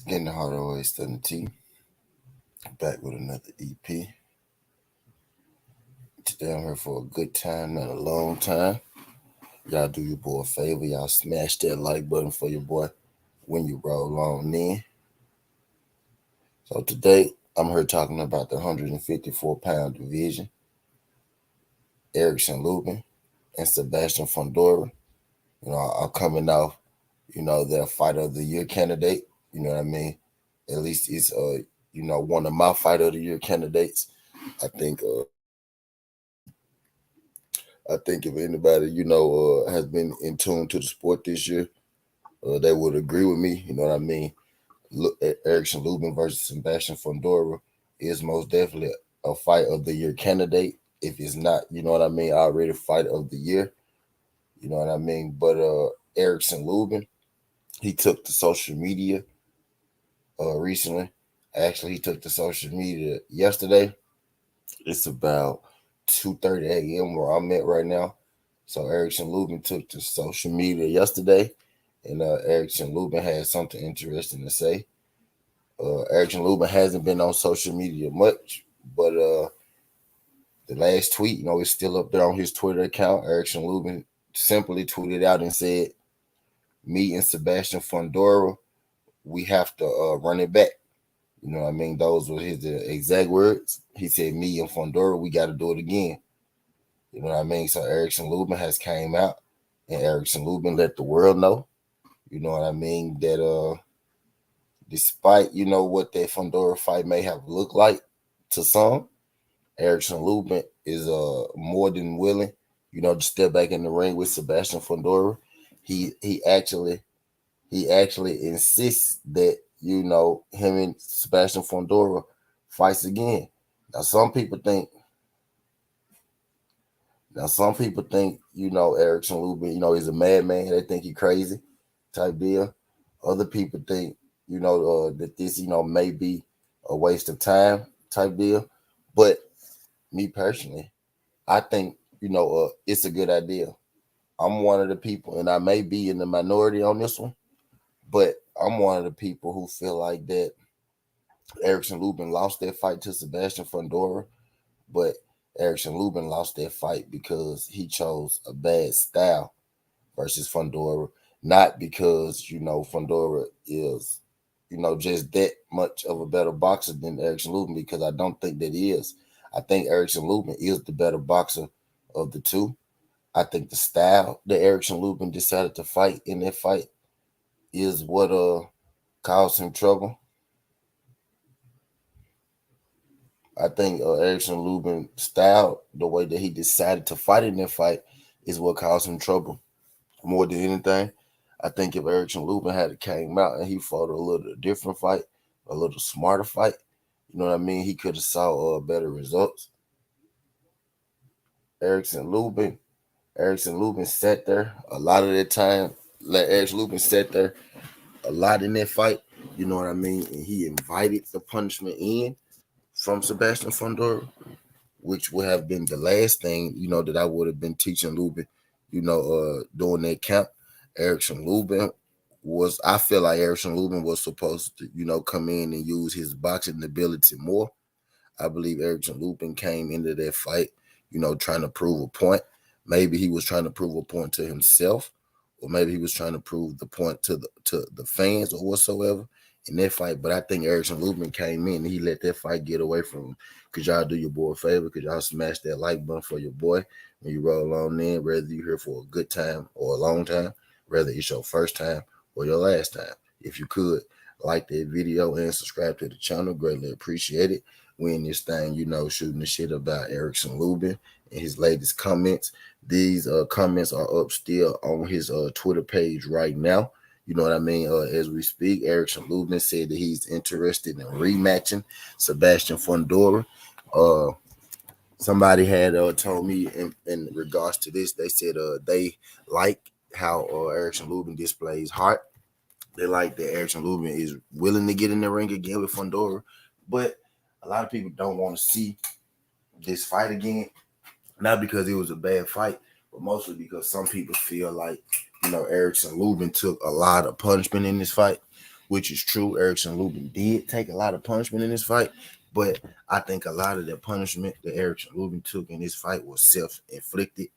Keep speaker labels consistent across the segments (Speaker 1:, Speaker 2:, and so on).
Speaker 1: Getting the hard always studying T. Back with another EP. Today I'm here for a good time, not a long time. Y'all do your boy a favor. Y'all smash that like button for your boy when you roll on in. So today I'm here talking about the 154-pound division. Erikson Lubin and Sebastian Fundora. Are coming off, their fighter of the year candidate. You know what I mean? At least it's one of my fighter of the year candidates. I think if anybody, has been in tune to the sport this year, they would agree with me. You know what I mean? Look at Erikson Lubin versus Sebastian Fundora is most definitely a fight of the year candidate. If it's not, you know what I mean, already fight of the year. You know what I mean? But Erikson Lubin, he took to social media recently. Actually, he took to social media yesterday. It's about 2:30 a.m. where I'm at right now. So Erikson Lubin took to social media yesterday, and Erikson Lubin had something interesting to say. Erikson Lubin hasn't been on social media much, but the last tweet, it's still up there on his Twitter account. Erikson Lubin simply tweeted out and said, "Me and Sebastian Fundora, we have to run it back." You know what I mean? Those were his exact words. He said, "Me and Fundora, we got to do it again." You know what I mean? So Erikson Lubin has came out, and Erikson Lubin let the world know. You know what I mean? That despite what that Fundora fight may have looked like to some, Erikson Lubin is more than willing, to step back in the ring with Sebastian Fundora. He actually insists that him and Sebastian Fundora fights again. Now some people think Erikson Lubin, he's a madman. They think he crazy type deal. Other people think, that this, may be a waste of time type deal. But me personally, I think, it's a good idea. I'm one of the people, and I may be in the minority on this one, but I'm one of the people who feel like that Erikson Lubin lost that fight to Sebastian Fundora, but Erikson Lubin lost that fight because he chose a bad style versus Fundora, not because Fundora is just that much of a better boxer than Erikson Lubin, because I don't think that he is. I think Erikson Lubin is the better boxer of the two. I think the style that Erikson Lubin decided to fight in that fight is what caused him trouble. I think Erikson Lubin style, the way that he decided to fight in that fight, is what caused him trouble more than anything. I think if Erikson Lubin had came out and he fought a little different fight, a little smarter fight, you know what I mean, he could have saw better results. Erikson Lubin, Erikson Lubin sat there a lot of that time. Erikson Lubin sat there a lot in that fight. You know what I mean, and he invited the punishment in from Sebastian Fundora, which would have been the last thing, that I would have been teaching Lubin, during that camp. I feel like Erikson Lubin was supposed to, come in and use his boxing ability more. I believe Erikson Lubin came into that fight, trying to prove a point. Maybe he was trying to prove a point to himself, or maybe he was trying to prove the point to the fans or whatsoever in that fight. But I think Erikson Lubin came in and he let that fight get away from him. Could y'all do your boy a favor? Could y'all smash that like button for your boy when you roll on in, whether you're here for a good time or a long time, whether it's your first time or your last time. If you could, like that video and subscribe to the channel. Greatly appreciate it. We in this thing, shooting the shit about Erikson Lubin and his latest comments. These comments are up still on his Twitter page right now. You know what I mean? As we speak, Erikson Lubin said that he's interested in rematching Sebastian Fundora. Somebody had told me in regards to this, they said they like how Erikson Lubin displays heart. They like that Erikson Lubin is willing to get in the ring again with Fundora, but a lot of people don't want to see this fight again. Not because it was a bad fight, but mostly because some people feel like, Erikson Lubin took a lot of punishment in this fight. which is true. Erikson Lubin did take a lot of punishment in this fight, but I think a lot of the punishment that Erikson Lubin took in this fight was self-inflicted.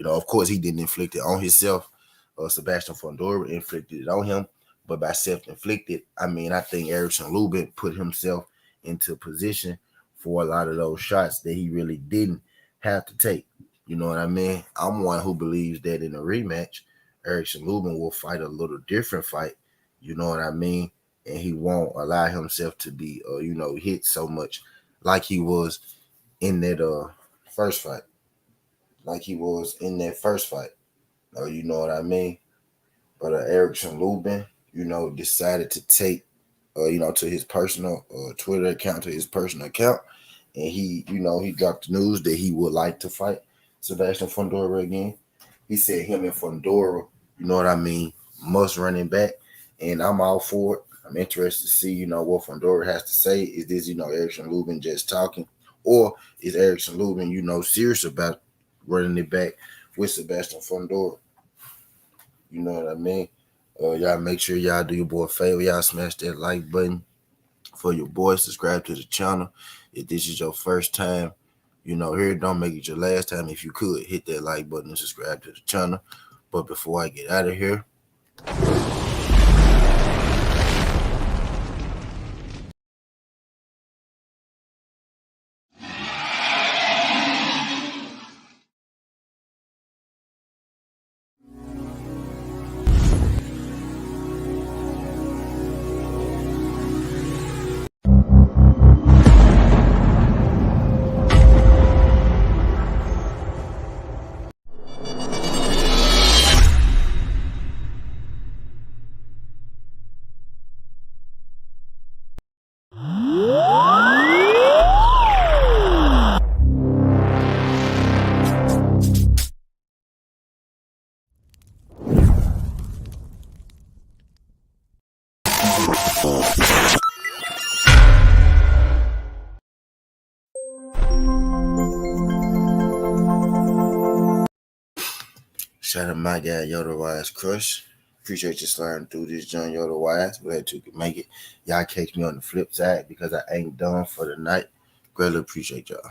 Speaker 1: Of course, he didn't inflict it on himself. Sebastian Fundora inflicted it on him, but by self-inflicted, I mean I think Erikson Lubin put himself into position for a lot of those shots that he really didn't have to take. You know what I mean? I'm one who believes that in a rematch, Erikson Lubin will fight a little different fight. You know what I mean? And he won't allow himself to be, hit so much like he was in that first fight. Like he was in that first fight. You know what I mean? But Erikson Lubin, decided to take, to his personal Twitter account, to his personal account. And he dropped the news that he would like to fight Sebastian Fundora again. He said him and Fundora, you know what I mean, must running back. And I'm all for it. I'm interested to see, what Fundora has to say. Is this, Erikson Lubin just talking? Or is Erikson Lubin, serious about running it back with Sebastian Fundora? You know what I mean? Y'all make sure y'all do your boy a favor. Y'all smash that like button for your boy. Subscribe to the channel. If this is your first time, here, don't make it your last time. If you could, hit that like button and subscribe to the channel. But before I get out of here, shout out my guy, Yoda Wise Crush. Appreciate you sliding through this, John Yoda Wise. Glad you could make it. Y'all catch me on the flip side because I ain't done for the night. Greatly appreciate y'all.